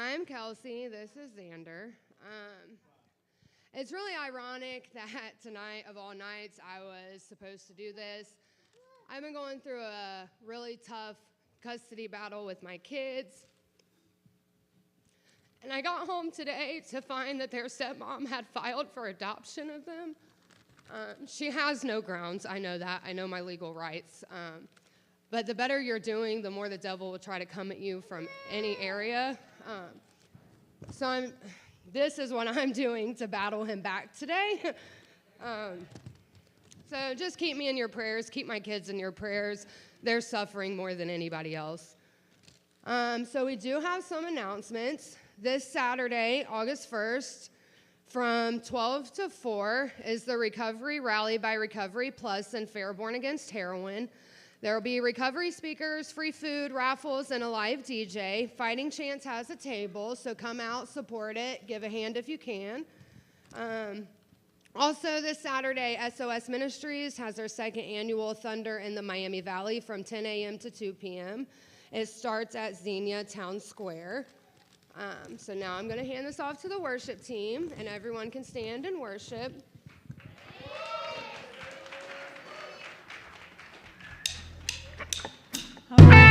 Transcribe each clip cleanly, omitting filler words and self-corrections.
I'm Kelsey. This is Xander. It's really ironic that tonight, of all nights, I was supposed to do this. I've been going through a really tough custody battle with my kids. And I got home today to find that their stepmom had filed for adoption of them. She has no grounds. I know that. I know my legal rights. But the better you're doing, the more the devil will try to come at you from any area. This is what I'm doing to battle him back today. So just keep me in your prayers. Keep my kids in your prayers. They're suffering more than anybody else. So we do have some announcements. This Saturday, August 1st, from 12 to 4 is the Recovery Rally by Recovery Plus in Fairborn Against Heroin. There will be recovery speakers, free food, raffles, and a live DJ. Fighting Chance has a table, so come out, support it, give a hand if you can. Also this Saturday, SOS Ministries has their second annual Thunder in the Miami Valley from 10 a.m. to 2 p.m. It starts at Xenia Town Square. So now I'm going to hand this off to the worship team, and everyone can stand and worship. All right.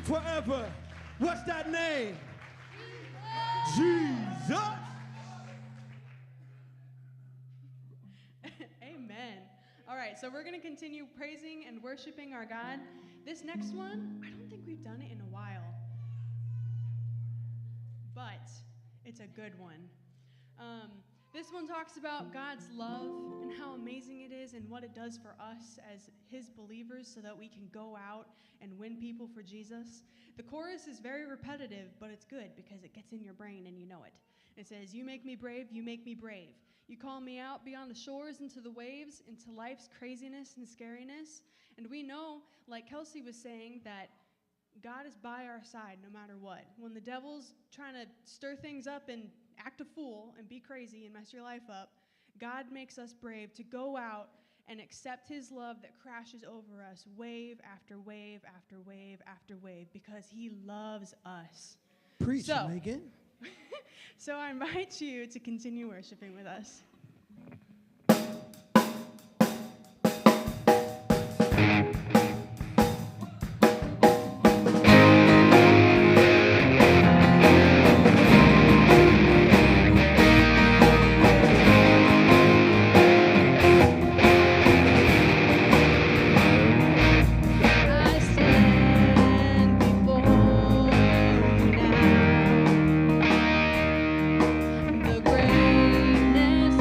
forever. What's that name? Jesus. Amen. All right, so we're going to continue praising and worshiping our God. This next one, I don't think we've done it in a while, but it's a good one. This one talks about God's love and how amazing it is and what it does for us as his believers so that we can go out and win people for Jesus. The chorus is very repetitive, but it's good because it gets in your brain and you know it. It says, "You make me brave, you make me brave. You call me out beyond the shores into the waves, into life's craziness and scariness." And we know, like Kelsey was saying, that God is by our side no matter what. When the devil's trying to stir things up and act a fool and be crazy and mess your life up, God makes us brave to go out and accept his love that crashes over us wave after wave after wave after wave because he loves us. Preach, Megan. So I invite you to continue worshiping with us. The greatness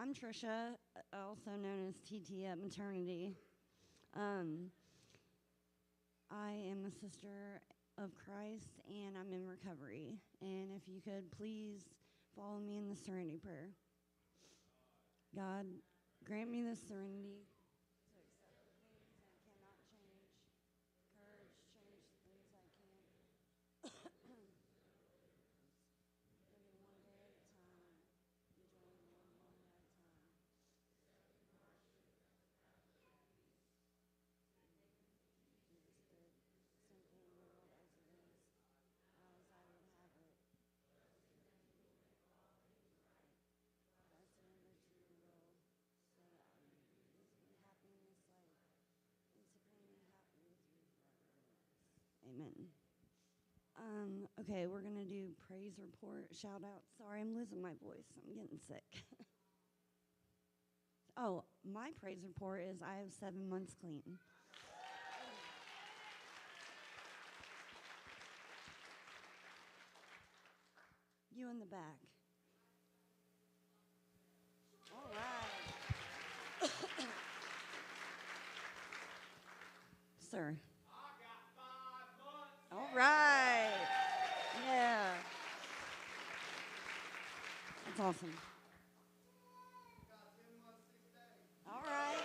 I'm Trisha, also known as TT at maternity. I am a sister of Christ, and I'm in recovery. And if you could please follow me in the serenity prayer. God, grant me the serenity to accept the things I cannot change, courage to change the things I can, living one day at a time, enjoying one moment at a time. Jesus did simply in the world as it is, as I would have it. But I surrender to your will so that I may be happy in this life and supremely happy with you forever. Amen. Okay, we're going to do praise report, shout out. Sorry, I'm losing my voice. I'm getting sick. Oh, my praise report is I have 7 months clean. You in the back. All right. Sir. All right. Yeah. That's awesome. All right.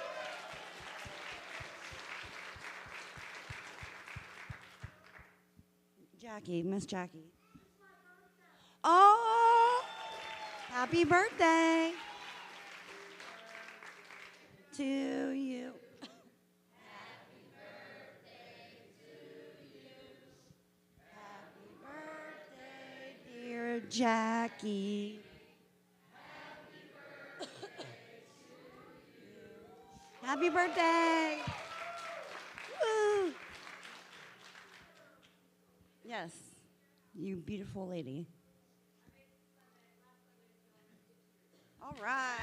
Jackie, Miss Jackie. Oh, happy birthday to you. Happy birthday, dear Jackie. Happy birthday. Woo. Yes, you beautiful lady. All right.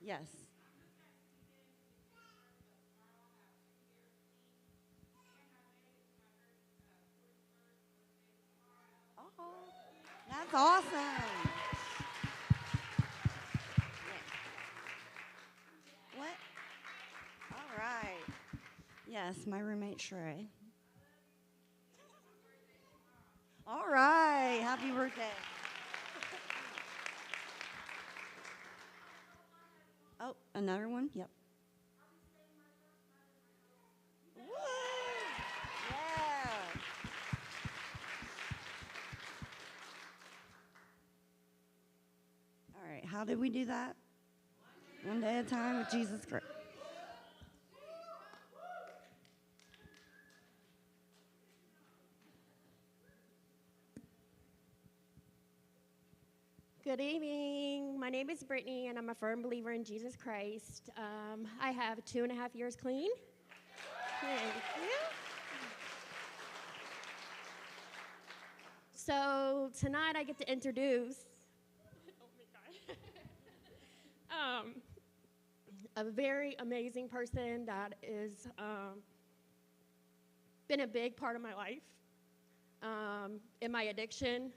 Yes. Oh, that's awesome. What? All right. Yes, my roommate Shrey. All right. Happy birthday. Oh, another one? Yep. Woo! Yeah. All right. How did we do that? One day at a time with Jesus Christ. Good evening. My name is Brittany, and I'm a firm believer in Jesus Christ. I have 2.5 years clean. Thank you. So tonight I get to introduce a very amazing person that is been a big part of my life, in my addiction.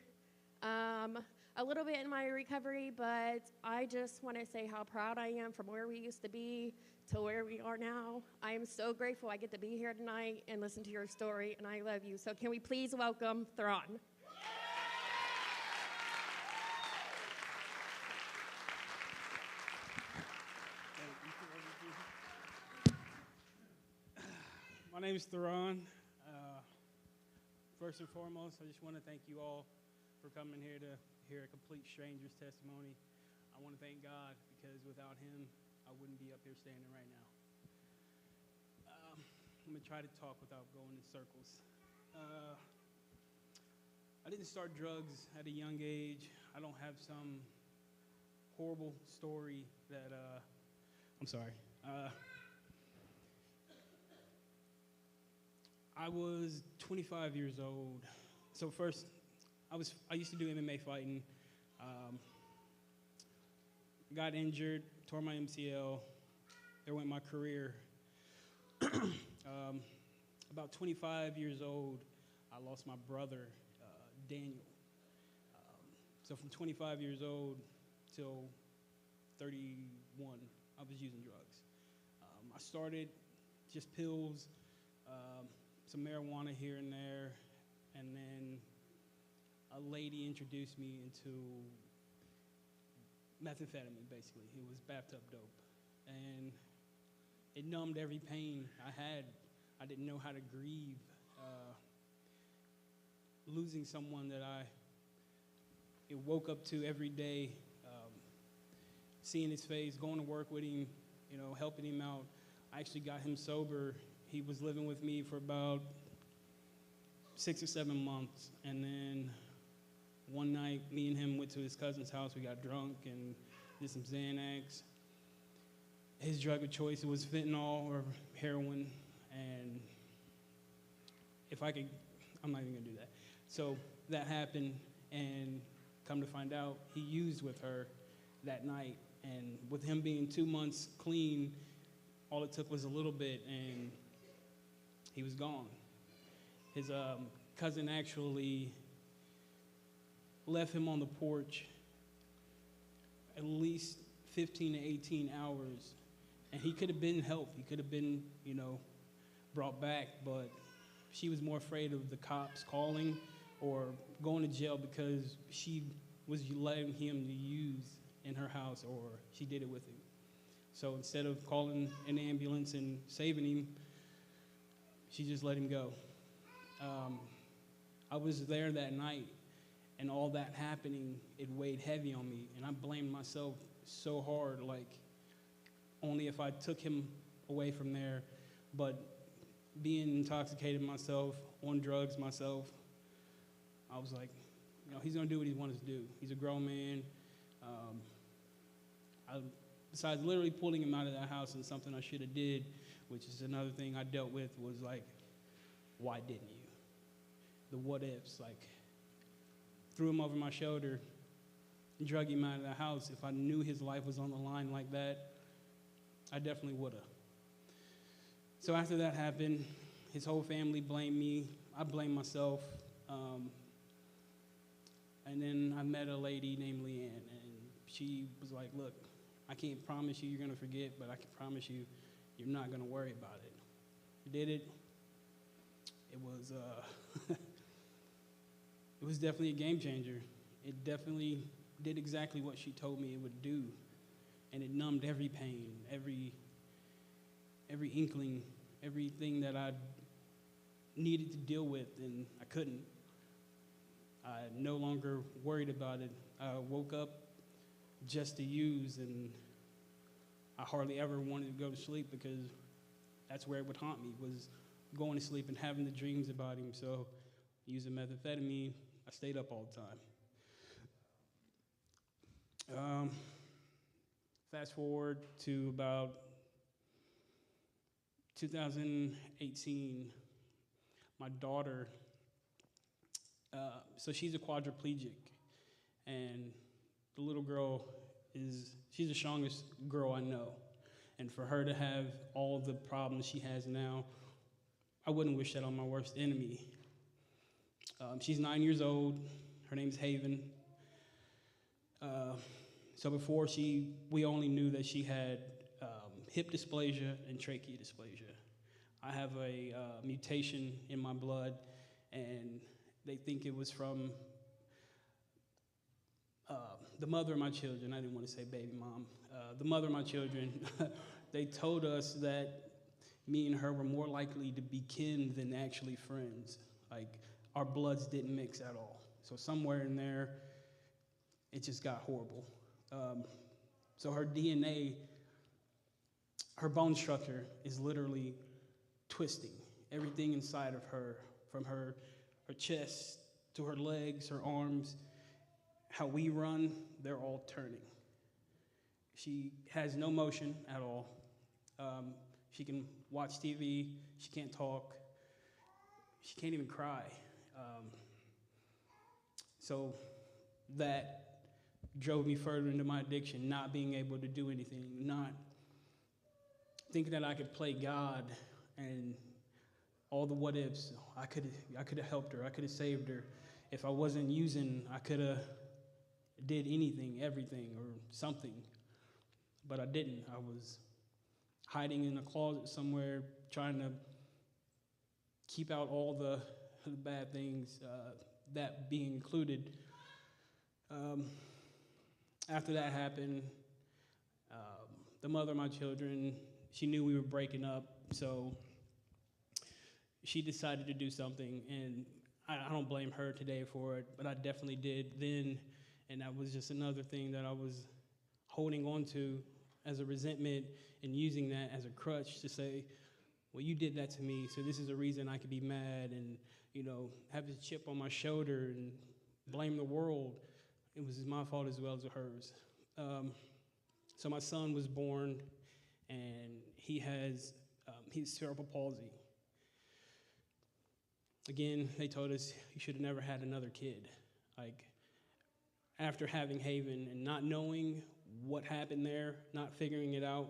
A little bit in my recovery, but I just want to say how proud I am from where we used to be to where we are now. I am so grateful I get to be here tonight and listen to your story, and I love you. So can we please welcome Thron? My name is Theron. First and foremost, I just want to thank you all for coming here to hear a complete stranger's testimony. I want to thank God because without him, I wouldn't be up here standing right now. I'm going to try to talk without going in circles. I didn't start drugs at a young age. I don't have some horrible story that, I'm sorry. I was 25 years old. So first, I used to do MMA fighting. Got injured, tore my MCL. There went my career. About 25 years old, I lost my brother, Daniel. So from 25 years old till 31, I was using drugs. I started just pills, some marijuana here and there, and then a lady introduced me into methamphetamine, basically. It was bathtub dope. And it numbed every pain I had. I didn't know how to grieve. Losing someone that I woke up to every day, seeing his face, going to work with him, helping him out. I actually got him sober. He was living with me for about 6 or 7 months. And then one night, me and him went to his cousin's house. We got drunk and did some Xanax. His drug of choice was fentanyl or heroin. And if I could, I'm not even gonna do that. So that happened, and come to find out, he used with her that night. And with him being 2 months clean, all it took was a little bit, and he was gone. His cousin actually left him on the porch at least 15 to 18 hours, and he could have been helped. He could have been, brought back, but she was more afraid of the cops calling or going to jail because she was letting him to use in her house, or she did it with him. So instead of calling an ambulance and saving him, she just let him go. I was there that night, and all that happening, it weighed heavy on me, and I blamed myself so hard, like only if I took him away from there. But being intoxicated myself, on drugs myself, I was like, he's gonna do what he wants to do. He's a grown man. Besides literally pulling him out of that house, and something I should have did, which is another thing I dealt with, was like, why didn't you? The what ifs, like, threw him over my shoulder, drug him out of the house. If I knew his life was on the line like that, I definitely would have. So after that happened, his whole family blamed me. I blamed myself. And then I met a lady named Leanne, and she was like, look, I can't promise you you're going to forget, but I can promise you you're not going to worry about it. Did it. It was it was definitely a game changer. It definitely did exactly what she told me it would do, and it numbed every pain, every inkling, everything that I needed to deal with, and I couldn't. I no longer worried about it. I woke up just to use, and I hardly ever wanted to go to sleep because that's where it would haunt me, was going to sleep and having the dreams about him. So using methamphetamine, I stayed up all the time. Fast forward to about 2018, my daughter, so she's a quadriplegic, and the little girl she's the strongest girl I know. And for her to have all the problems she has now, I wouldn't wish that on my worst enemy. She's 9 years old. Her name's Haven. So before we only knew that she had hip dysplasia and trachea dysplasia. I have a mutation in my blood, and they think it was from the mother of my children. I didn't want to say baby mom. The mother of my children, they told us that me and her were more likely to be kin than actually friends. Like, our bloods didn't mix at all. So somewhere in there, it just got horrible. So her DNA, her bone structure is literally twisting. Everything inside of her, from her chest to her legs, her arms, how we run, they're all turning. She has no motion at all. She can watch TV, she can't talk, she can't even cry. So that drove me further into my addiction, not being able to do anything, not thinking that I could play God, and all the what ifs. I could have helped her, I could have saved her. If I wasn't using, I could have did anything, everything, or something. But I didn't. I was hiding in a closet somewhere, trying to keep out all the bad things, that being included. After that happened, the mother of my children, she knew we were breaking up, so she decided to do something, and I don't blame her today for it, but I definitely did then, and that was just another thing that I was holding on to as a resentment and using that as a crutch to say, well, you did that to me, so this is a reason I could be mad and, have this chip on my shoulder and blame the world. It was my fault as well as hers. So my son was born, and he has cerebral palsy. Again, they told us you should have never had another kid. Like, after having Haven and not knowing what happened there, not figuring it out,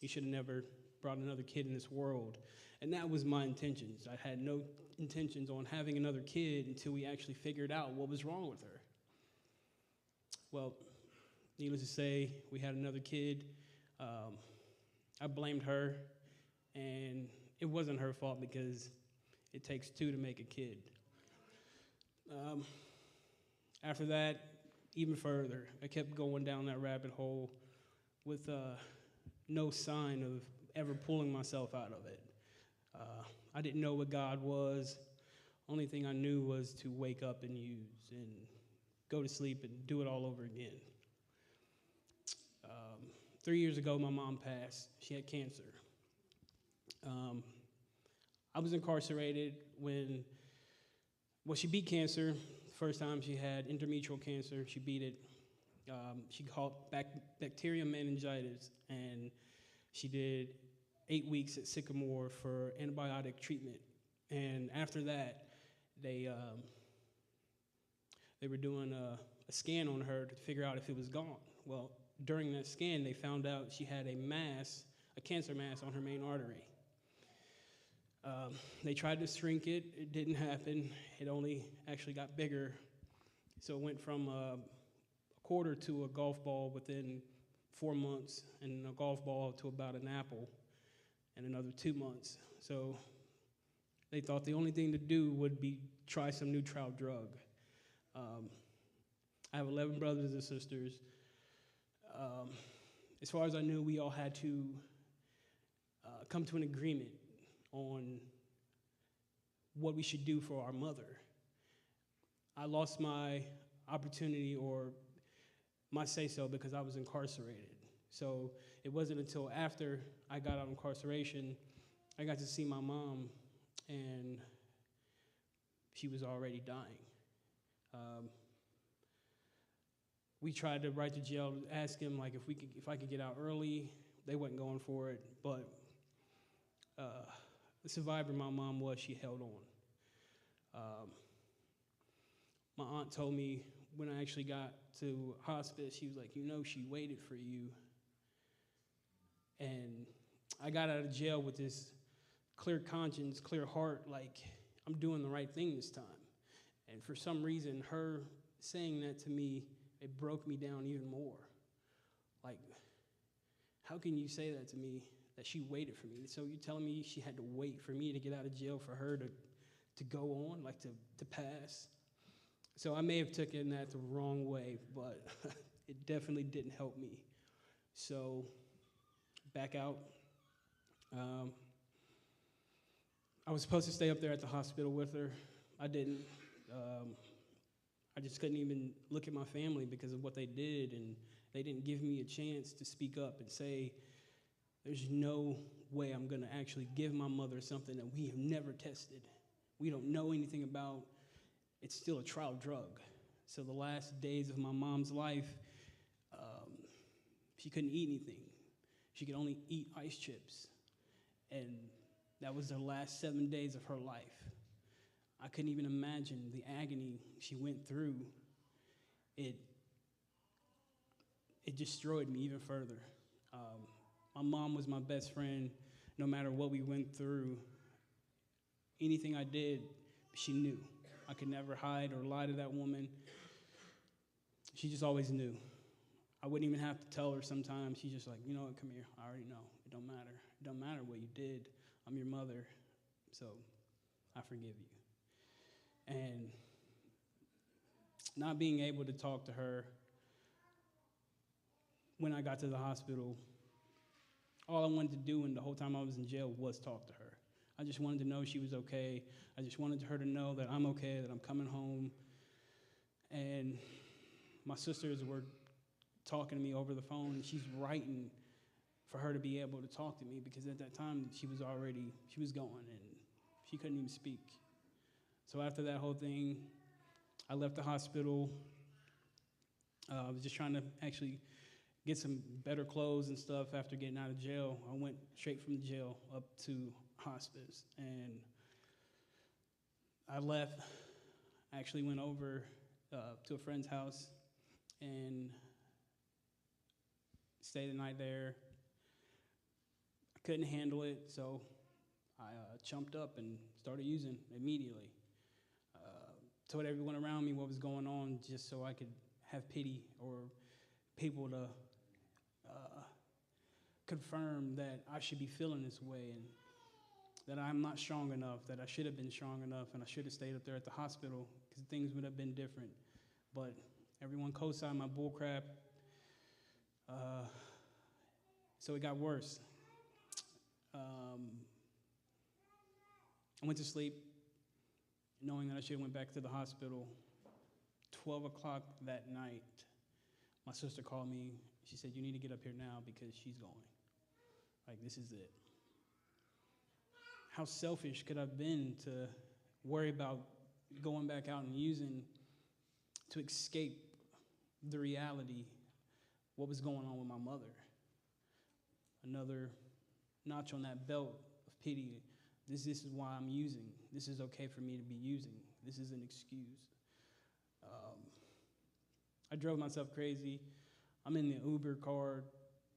you should have never brought another kid in this world. And that was my intentions. I had no intentions on having another kid until we actually figured out what was wrong with her. Well, needless to say, we had another kid. I blamed her, and it wasn't her fault because it takes two to make a kid. After that, even further, I kept going down that rabbit hole with no sign of ever pulling myself out of it. I didn't know what God was. Only thing I knew was to wake up and use and go to sleep and do it all over again. 3 years ago, my mom passed. She had cancer. I was incarcerated when she beat cancer. First time she had endometrial cancer, she beat it. She caught bacterial meningitis, and she did 8 weeks at Sycamore for antibiotic treatment. And after that, they were doing a scan on her to figure out if it was gone. Well, during that scan, they found out she had a cancer mass on her main artery. They tried to shrink it. It didn't happen. It only actually got bigger. So it went from a quarter to a golf ball within 4 months, and a golf ball to about an apple in another 2 months. So they thought the only thing to do would be try some new trial drug. I have 11 brothers and sisters. As far as I knew, we all had to come to an agreement on what we should do for our mother. I lost my opportunity or my say-so because I was incarcerated. So it wasn't until after I got out of incarceration, I got to see my mom, and she was already dying. We tried to write to jail, ask him like if I could get out early. They wasn't going for it, but the survivor my mom was, she held on. My aunt told me when I actually got to hospice, she was like, she waited for you. And I got out of jail with this clear conscience, clear heart, like I'm doing the right thing this time. And for some reason, her saying that to me, it broke me down even more. Like, how can you say that to me, that she waited for me? So you're telling me she had to wait for me to get out of jail for her to go on, like to pass? So I may have taken that the wrong way, but it definitely didn't help me. So back out. I was supposed to stay up there at the hospital with her. I didn't. I just couldn't even look at my family because of what they did, and they didn't give me a chance to speak up and say, there's no way I'm going to actually give my mother something that we have never tested. We don't know anything about. It's still a trial drug. So the last days of my mom's life, she couldn't eat anything. She could only eat ice chips. And that was the last 7 days of her life. I couldn't even imagine the agony she went through. It destroyed me even further. My mom was my best friend. No matter what we went through, anything I did, she knew. I could never hide or lie to that woman. she just always knew. I wouldn't even have to tell her sometimes. She's just like, you know what, come here. I already know. It don't matter. It don't matter what you did. I'm your mother, so I forgive you. And not being able to talk to her when I got to the hospital, all I wanted to do and the whole time I was in jail was talk to her. I just wanted to know she was okay. I just wanted her to know that I'm okay, that I'm coming home. And my sisters were talking to me over the phone, and she's writing for her to be able to talk to me, because at that time she was going, and she couldn't even speak. So after that whole thing, I left the hospital. I was just trying to actually get some better clothes and stuff after getting out of jail. I went straight from jail up to hospice, and I left. I actually went over to a friend's house and stayed the night there. I couldn't handle it, so I chumped up and started using immediately. Told everyone around me what was going on just so I could have pity or people to confirm that I should be feeling this way and that I'm not strong enough, that I should have been strong enough, and I should have stayed up there at the hospital because things would have been different. But everyone co-signed my bullcrap, so it got worse. I went to sleep knowing that I should have went back to the hospital. 12 o'clock that night, my sister called me. She said, you need to get up here now because she's going. Like, this is it. How selfish could I have been to worry about going back out and using to escape the reality, what was going on with my mother? Another notch on that belt of pity. This is why I'm using. This is okay for me to be using. This is an excuse. I drove myself crazy. I'm in the Uber car,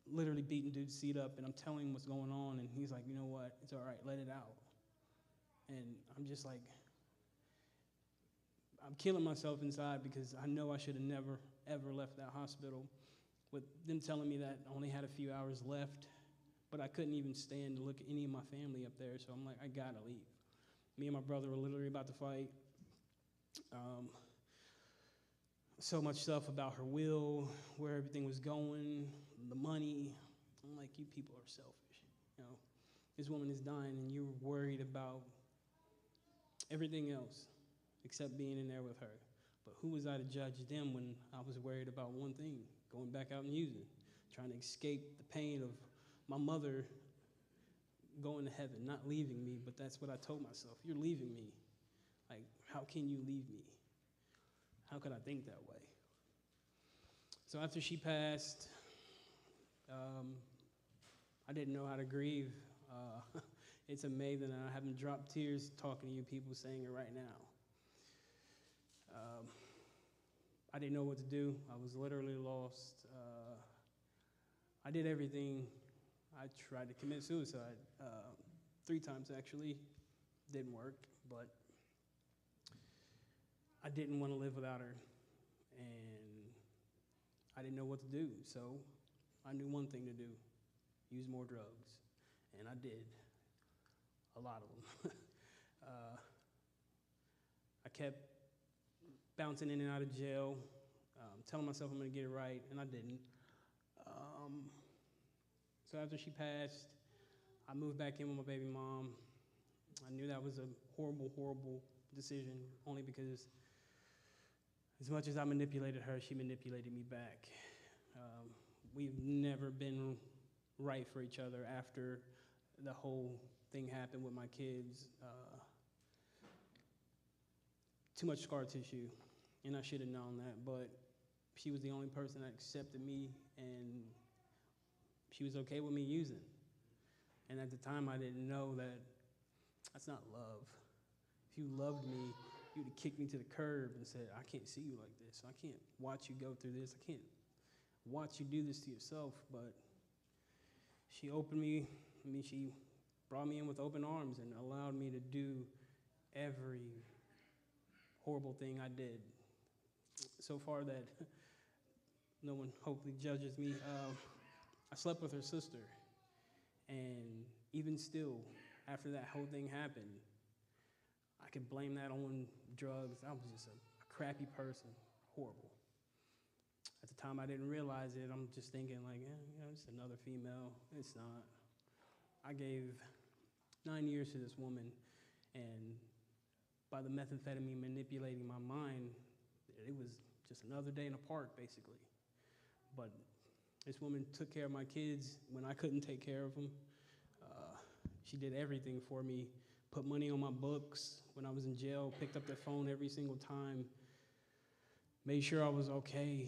literally beating dude's seat up, and I'm telling him what's going on, and he's like, you know what, it's all right, let it out. And I'm just like, I'm killing myself inside because I know I should have never, ever left that hospital with them telling me that I only had a few hours left, but I couldn't even stand to look at any of my family up there, so I'm like, I gotta leave. Me and my brother were literally about to fight. So much stuff about her will, where everything was going, the money. I'm like, you people are selfish. You know, this woman is dying and you're worried about everything else except being in there with her. But who was I to judge them when I was worried about one thing, going back out and using, trying to escape the pain of my mother going to heaven, not leaving me, but that's what I told myself. You're leaving me. Like, how can you leave me? How could I think that way? So after she passed, I didn't know how to grieve. It's amazing that I haven't dropped tears talking to you people saying it right now. I didn't know what to do. I was literally lost. I did everything. I tried to commit suicide 3 times, actually. Didn't work, but I didn't want to live without her, and I didn't know what to do, so I knew one thing to do, use more drugs, and I did, a lot of them. I kept bouncing in and out of jail, telling myself I'm going to get it right, and I didn't. So after she passed, I moved back in with my baby mom. I knew that was a horrible, horrible decision, only because as much as I manipulated her, she manipulated me back. We've never been right for each other after the whole thing happened with my kids. Too much scar tissue, and I should have known that, but she was the only person that accepted me, and she was okay with me using. And at the time, I didn't know that that's not love. If you loved me, you would have kicked me to the curb and said, I can't see you like this. I can't watch you go through this. I can't watch you do this to yourself. But she she brought me in with open arms and allowed me to do every horrible thing I did. So far that no one hopefully judges me. I slept with her sister. And even still, after that whole thing happened, I could blame that on drugs. I was just a crappy person, horrible. At the time, I didn't realize it. I'm just thinking like, it's another female. It's not. I gave 9 years to this woman, and by the methamphetamine manipulating my mind, it was just another day in a park, basically. But this woman took care of my kids when I couldn't take care of them. She did everything for me, put money on my books when I was in jail, picked up the phone every single time, made sure I was okay.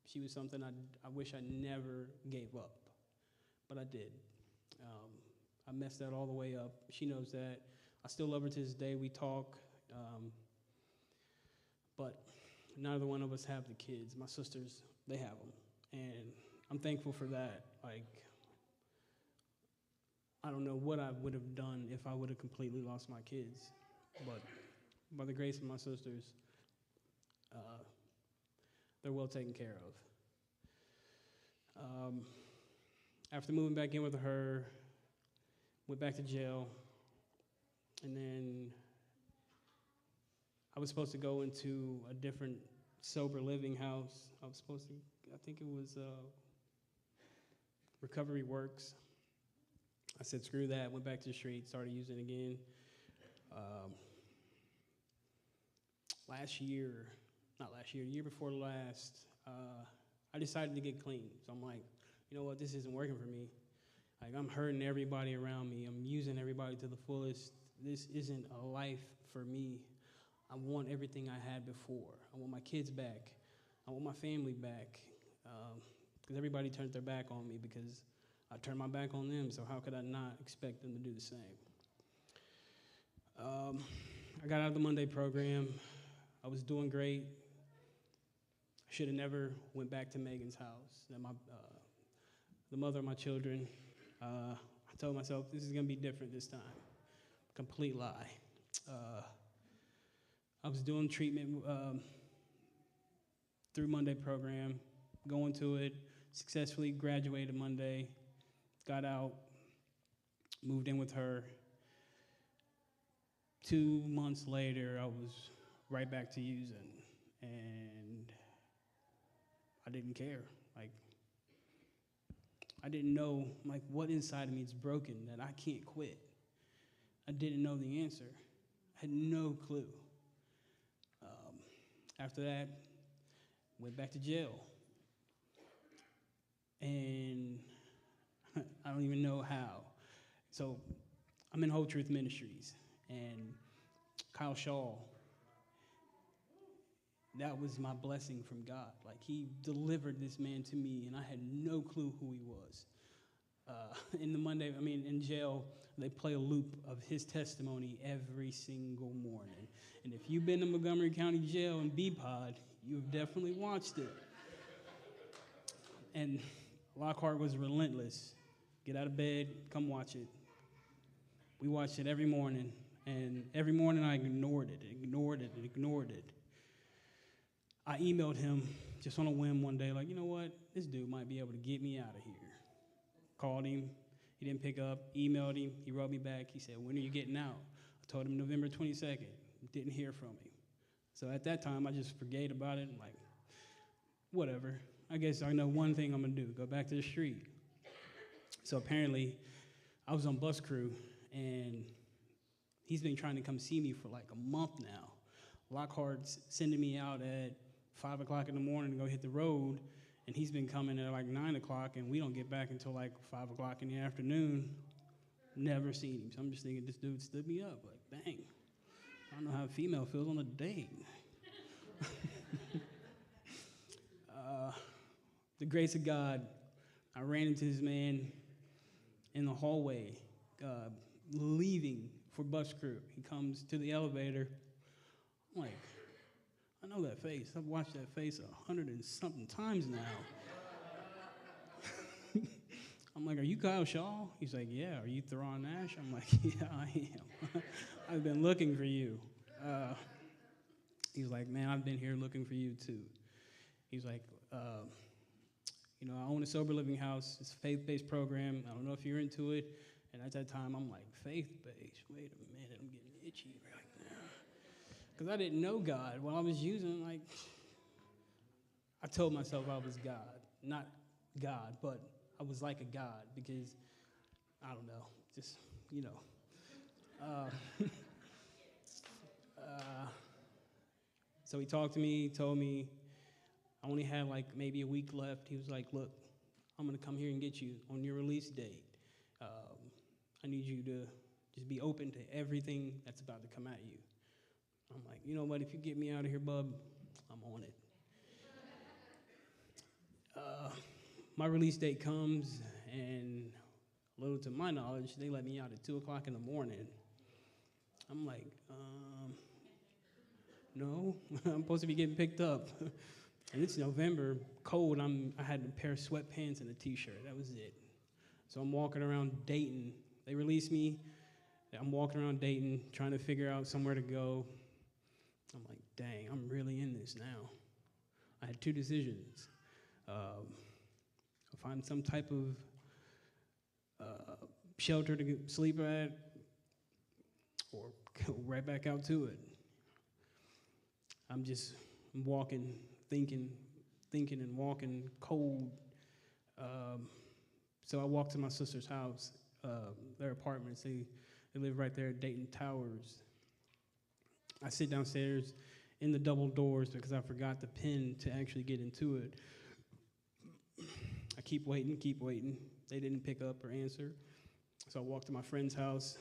She was something I wish I never gave up, but I did. I messed that all the way up. She knows that. I still love her to this day. We talk, but neither one of us have the kids. My sisters, they have them, and I'm thankful for that. Like, I don't know what I would have done if I would have completely lost my kids, but by the grace of my sisters, they're well taken care of. After moving back in with her, went back to jail, and then I was supposed to go into a different sober living house. I was supposed to, I think it was Recovery Works. I said, screw that, went back to the street, started using it again. The year before last, I decided to get clean. So I'm like, you know what, this isn't working for me. Like, I'm hurting everybody around me. I'm using everybody to the fullest. This isn't a life for me. I want everything I had before. I want my kids back. I want my family back. Because everybody turned their back on me because I turned my back on them, so how could I not expect them to do the same? I got out of the Monday program. I was doing great. I should have never went back to Megan's house, the mother of my children. I told myself, this is going to be different this time. Complete lie. I was doing treatment through Monday program, going to it, successfully graduated Monday, got out, moved in with her. 2 months later, I was right back to using, and I didn't care. Like, I didn't know, like, what inside of me is broken that I can't quit. I didn't know the answer. I had no clue. After that, went back to jail. And I don't even know how. So I'm in Whole Truth Ministries, and Kyle Shaw, that was my blessing from God. Like, he delivered this man to me, and I had no clue who he was. In jail, they play a loop of his testimony every single morning. And if you've been to Montgomery County Jail in B-Pod, you've definitely watched it. And Lockhart was relentless. Get out of bed, come watch it. We watched it every morning, and every morning I ignored it. I emailed him just on a whim one day, like, you know what? This dude might be able to get me out of here. Called him. He didn't pick up. Emailed him. He wrote me back. He said, when are you getting out? I told him November 22nd. Didn't hear from him. So at that time, I just forget about it. Like, whatever. I guess I know one thing I'm going to do. Go back to the street. So apparently, I was on bus crew, and he's been trying to come see me for like a month now. Lockhart's sending me out at 5 o'clock in the morning to go hit the road, and he's been coming at like 9 o'clock, and we don't get back until like 5 o'clock in the afternoon. Never seen him. So I'm just thinking, this dude stood me up. Like, dang, I don't know how a female feels on a date. The grace of God, I ran into this man in the hallway, leaving for bus crew. He comes to the elevator. I'm like, I know that face. I've watched that face 100 and something times now. I'm like, are you Kyle Shaw? He's like, yeah. Are you Theron Nash? I'm like, yeah, I am. I've been looking for you. He's like, man, I've been here looking for you too. He's like, I own a sober living house. It's a faith-based program. I don't know if you're into it. And at that time, I'm like, faith-based? Wait a minute, I'm getting itchy right now. Because I didn't know God. When I was using, I told myself I was God. Not God, but I was like a God because, I don't know, just, So he talked to me, told me I only had maybe a week left. He was like, look, I'm going to come here and get you on your release date. I need you to just be open to everything that's about to come at you. I'm like, you know what, if you get me out of here, bub, I'm on it. My release date comes, and little to my knowledge, they let me out at 2 o'clock in the morning. I'm like, no, I'm supposed to be getting picked up. And it's November, cold. I had a pair of sweatpants and a T-shirt. That was it. So I'm walking around Dayton. They released me. I'm walking around Dayton trying to figure out somewhere to go. I'm like, dang, I'm really in this now. I had two decisions. Find some type of shelter to sleep at, or go right back out to it. I'm walking, thinking and walking, cold. So I walked to my sister's house, their apartments. They live right there at Dayton Towers. I sit downstairs in the double doors because I forgot the pin to actually get into it. I keep waiting. They didn't pick up or answer. So I walk to my friend's house.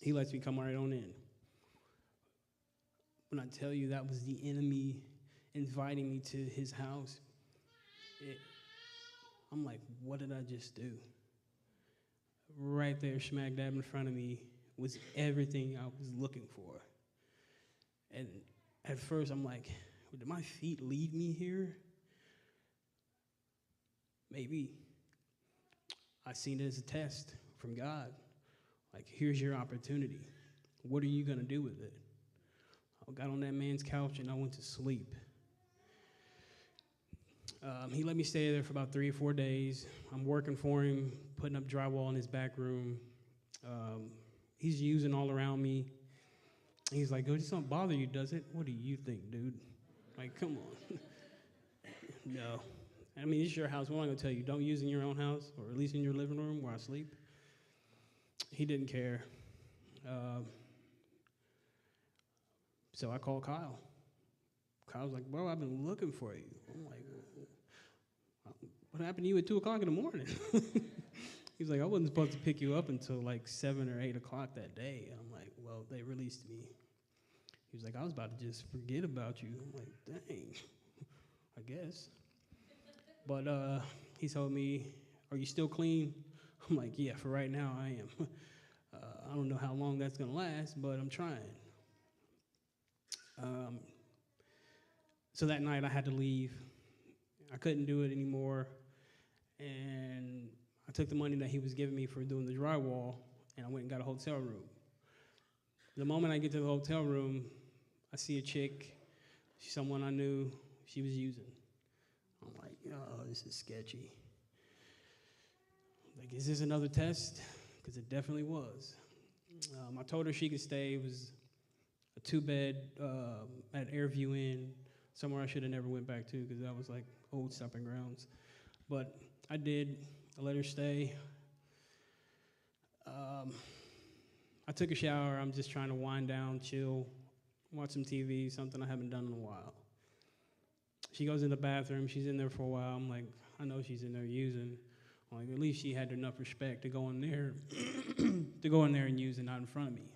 He lets me come right on in. When I tell you that was the enemy inviting me to his house, I'm like, what did I just do? Right there, smack dab in front of me, was everything I was looking for. And at first, I'm like, did my feet lead me here? Maybe. I seen it as a test from God. Like, here's your opportunity. What are you going to do with it? I got on that man's couch and I went to sleep. He let me stay there for about 3 or 4 days. I'm working for him, putting up drywall in his back room. He's using all around me. He's like, oh, this don't bother you, does it? What do you think, dude? Like, come on. No. I mean, it's your house. What am I going to tell you? Don't use it in your own house, or at least in your living room where I sleep. He didn't care. So I called Kyle. Kyle's like, bro, I've been looking for you. I'm like, what happened to you at 2 o'clock in the morning? He's like, I wasn't supposed to pick you up until 7 or 8 o'clock that day. And I'm like, well, they released me. He was like, I was about to just forget about you. I'm like, dang, I guess. But he told me, are you still clean? I'm like, yeah, for right now I am. I don't know how long that's going to last, but I'm trying. So that night I had to leave. I couldn't do it anymore. And I took the money that he was giving me for doing the drywall, and I went and got a hotel room. The moment I get to the hotel room, I see a chick, someone I knew, she was using. I'm like, oh, this is sketchy. Like, is this another test? Because it definitely was. I told her she could stay. It was a 2-bed at Airview Inn, somewhere I should have never went back to because that was like old stomping grounds. But I did. I let her stay. I took a shower. I'm just trying to wind down, chill, watch some TV, something I haven't done in a while. She goes in the bathroom. She's in there for a while. I'm like, I know she's in there using. I'm like, at least she had enough respect to go in there, and use it, not in front of me.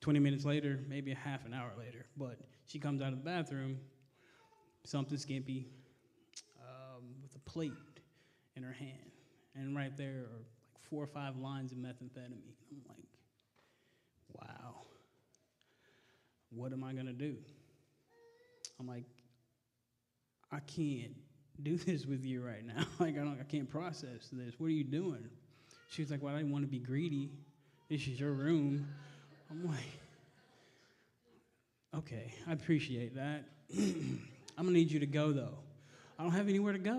20 minutes later, maybe a half an hour later, but she comes out of the bathroom, something skimpy, with a plate in her hand. And right there are 4 or 5 lines of methamphetamine. I'm like, wow, what am I going to do? I'm like, I can't do this with you right now. Like, I can't process this. What are you doing? She was like, well, I didn't want to be greedy. This is your room. I'm like, Okay, I appreciate that. I'm going to need you to go, though. I don't have anywhere to go.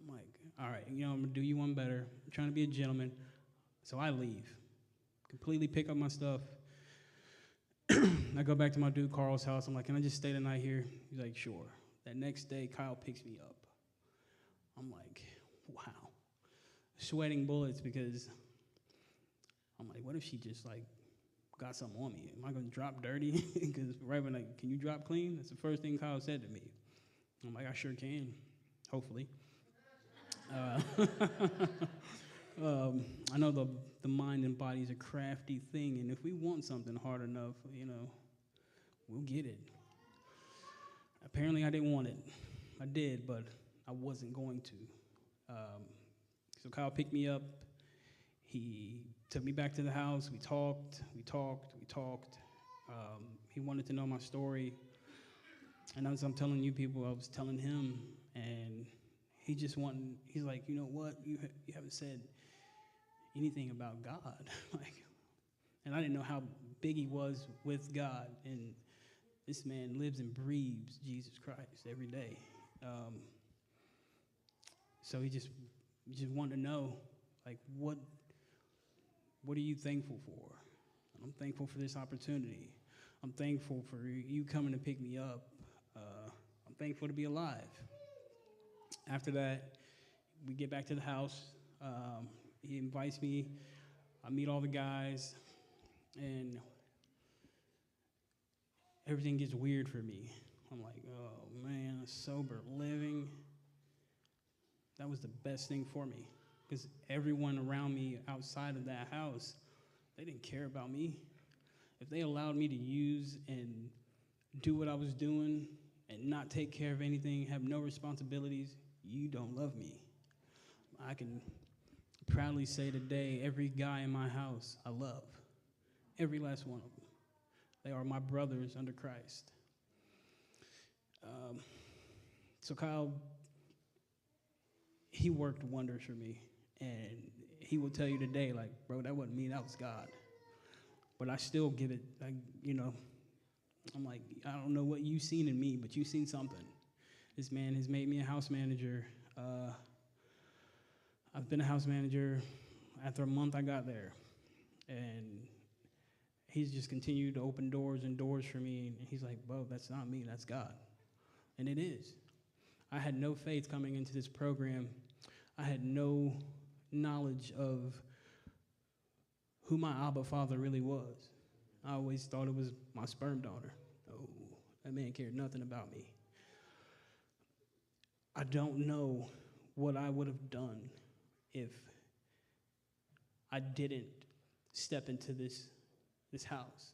I'm like, all right, I'm going to do you one better. I'm trying to be a gentleman. So I leave, completely pick up my stuff. I go back to my dude Carl's house. I'm like, can I just stay the night here? He's like, sure. That next day, Kyle picks me up. I'm like, wow. Sweating bullets because I'm like, what if she just like got something on me? Am I going to drop dirty? Because right when can you drop clean? That's the first thing Kyle said to me. I'm like, I sure can, hopefully. I know the mind and body is a crafty thing, and if we want something hard enough, we'll get it. Apparently, I didn't want it. I did, but I wasn't going to. So Kyle picked me up. He took me back to the house. We talked. He wanted to know my story. And as I'm telling you people, I was telling him, and he's like, you know what? You haven't said anything about God. And I didn't know how big he was with God. And this man lives and breathes Jesus Christ every day. So he just wanted to know, what are you thankful for? And I'm thankful for this opportunity. I'm thankful for you coming to pick me up. I'm thankful to be alive. After that, we get back to the house. He invites me. I meet all the guys, and everything gets weird for me. I'm like, oh man, sober living. That was the best thing for me, because everyone around me outside of that house, they didn't care about me. If they allowed me to use and do what I was doing and not take care of anything, have no responsibilities, you don't love me. I can proudly say today, every guy in my house I love. Every last one of them. They are my brothers under Christ. So Kyle, he worked wonders for me. And he will tell you today, bro, that wasn't me, that was God. But I still give it, I'm like, I don't know what you've seen in me, but you've seen something. This man has made me a house manager. I've been a house manager. After a month, I got there. And he's just continued to open doors and doors for me. And he's like, bro, that's not me, that's God. And it is. I had no faith coming into this program. I had no knowledge of who my Abba Father really was. I always thought it was my sperm donor. Oh, that man cared nothing about me. I don't know what I would have done if I didn't step into this house.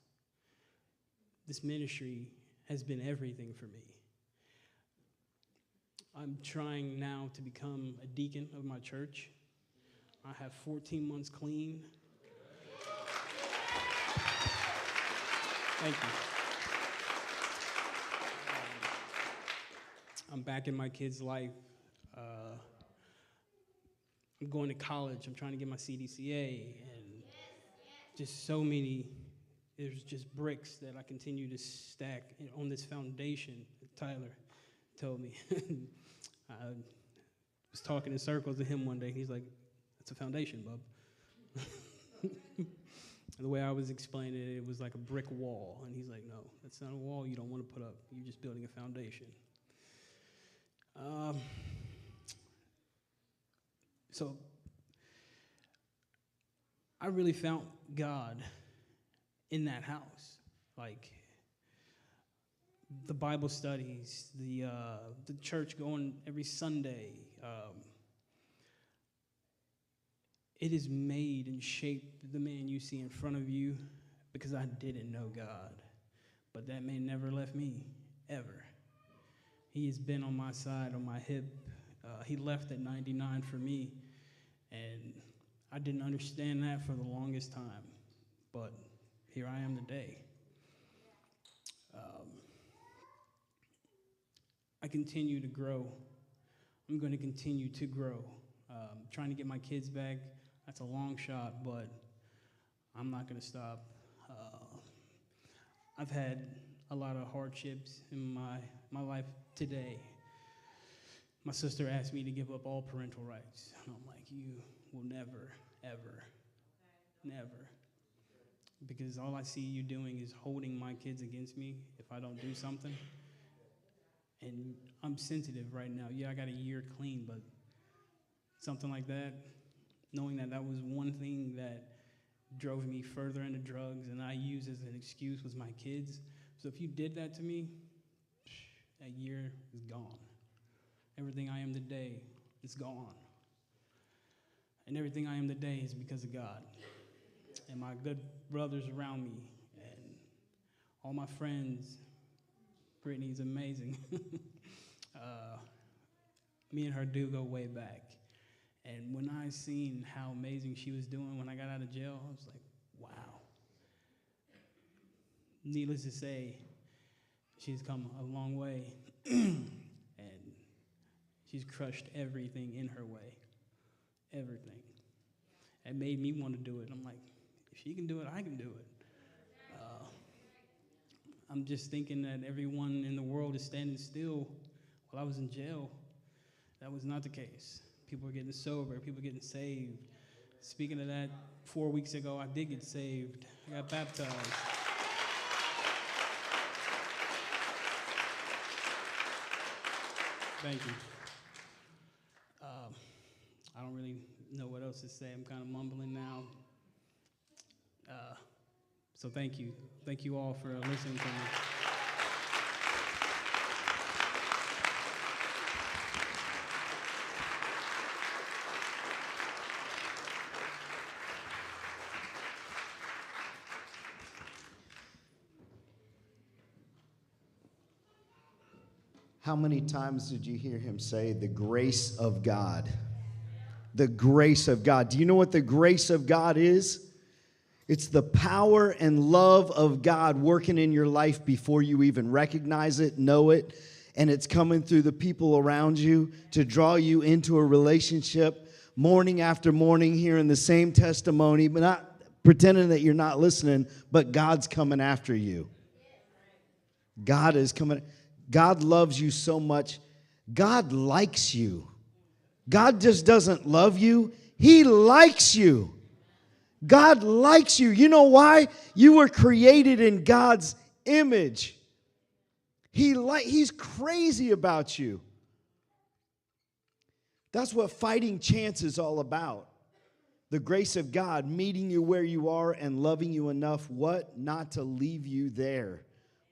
This ministry has been everything for me. I'm trying now to become a deacon of my church. I have 14 months clean. Thank you. I'm back in my kid's life. I'm going to college. I'm trying to get my CDCA, and just so many. There's just bricks that I continue to stack on this foundation. Tyler told me. I was talking in circles to him one day. He's like, "That's a foundation, bub." The way I was explaining it, it was like a brick wall. And he's like, no, that's not a wall you don't want to put up. You're just building a foundation. So I really found God in that house. The Bible studies, the church going every Sunday. It has made and shaped the man you see in front of you, because I didn't know God. But that man never left me, ever. He has been on my side, on my hip. He left at 99 for me, and I didn't understand that for the longest time. But here I am today. I continue to grow. I'm going to continue to grow. Trying to get my kids back, that's a long shot, but I'm not going to stop. I've had a lot of hardships in my life today. My sister asked me to give up all parental rights. And I'm like, you will never, ever, never. Because all I see you doing is holding my kids against me if I don't do something. And I'm sensitive right now. Yeah, I got a year clean, but something like that, knowing that that was one thing that drove me further into drugs and I use as an excuse was my kids. So if you did that to me, that year is gone. Everything I am today is gone. And everything I am today is because of God and my good brothers around me and all my friends. Brittany's amazing. Me and her do go way back. And when I seen how amazing she was doing when I got out of jail, I was like, wow. Needless to say, she's come a long way. And she's crushed everything in her way. Everything. It made me want to do it. I'm like, if she can do it, I can do it. I'm just thinking that everyone in the world is standing still while I was in jail. That was not the case. People were getting sober. People were getting saved. Speaking of that, 4 weeks ago, I did get saved. I got baptized. Thank you. I don't really know what else to say. I'm kind of mumbling now. So thank you. Thank you all for listening to me. How many times did you hear him say, the grace of God? The grace of God. Do you know what the grace of God is? It's the power and love of God working in your life before you even recognize it, know it, and it's coming through the people around you to draw you into a relationship morning after morning, hearing the same testimony, but not pretending that you're not listening, but God's coming after you. God is coming. God loves you so much. God likes you. God just doesn't love you. He likes you. God likes you. You know why? You were created in God's image. He's crazy about you. That's what fighting chance is all about. The grace of God meeting you where you are and loving you enough, what? Not to leave you there,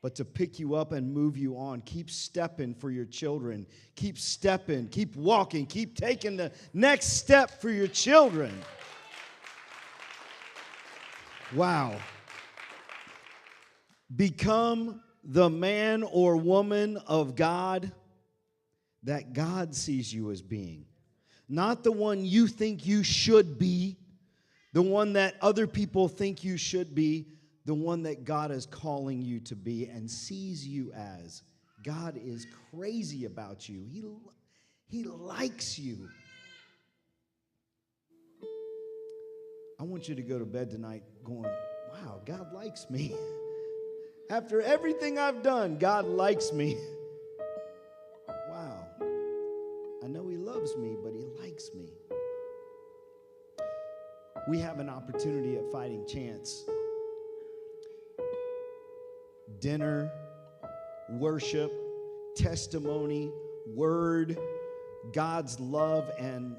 but to pick you up and move you on. Keep stepping for your children. Keep stepping, keep walking, keep taking the next step for your children. Wow. Become the man or woman of God that God sees you as being. Not the one you think you should be, the one that other people think you should be, the one that God is calling you to be and sees you as. God is crazy about you. He likes you. I want you to go to bed tonight going, wow, God likes me. After everything I've done, God likes me. Wow. I know He loves me, but He likes me. We have an opportunity at Fighting Chance. Dinner, worship, testimony, word, God's love and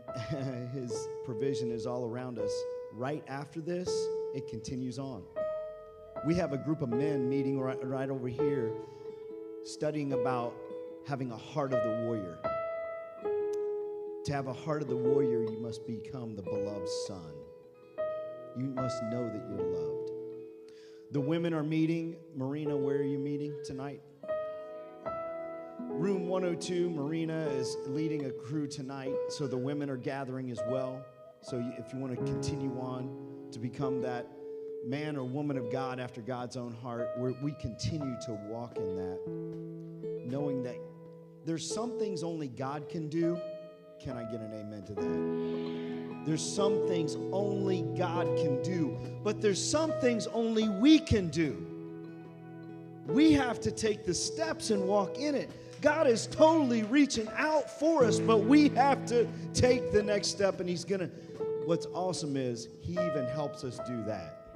His provision is all around us. Right after this, it continues on. We have a group of men meeting right over here, studying about having a heart of the warrior. To have a heart of the warrior, you must become the beloved son. You must know that you're loved. The women are meeting. Marina, where are you meeting tonight? Room 102, Marina is leading a crew tonight, so the women are gathering as well. So if you want to continue on to become that man or woman of God after God's own heart, we continue to walk in that, knowing that there's some things only God can do. Can I get an amen to that? There's some things only God can do, but there's some things only we can do. We have to take the steps and walk in it. God is totally reaching out for us, but we have to take the next step, and He's going to. What's awesome is He even helps us do that.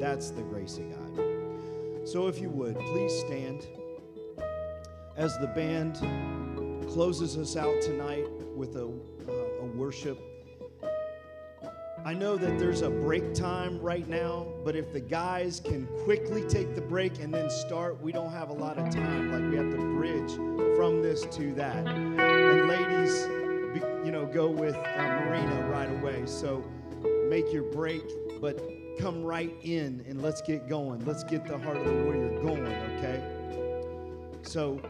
That's the grace of God. So if you would, please stand as the band closes us out tonight with a worship. I know that there's a break time right now, but if the guys can quickly take the break and then start, we don't have a lot of time. Like, we have to bridge from this to that. And ladies, go with Marina right away. So make your break, but come right in and let's get going. Let's get the Heart of the Warrior going, okay? So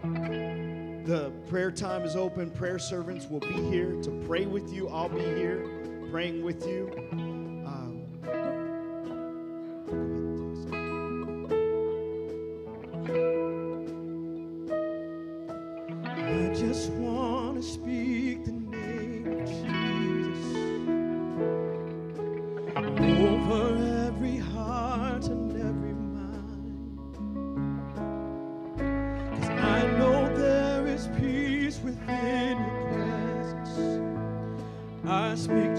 the prayer time is open. Prayer servants will be here to pray with you. I'll be here praying with you. I just want to speak the name of Jesus over every heart and every mind. 'Cause I know there is peace within your presence. I speak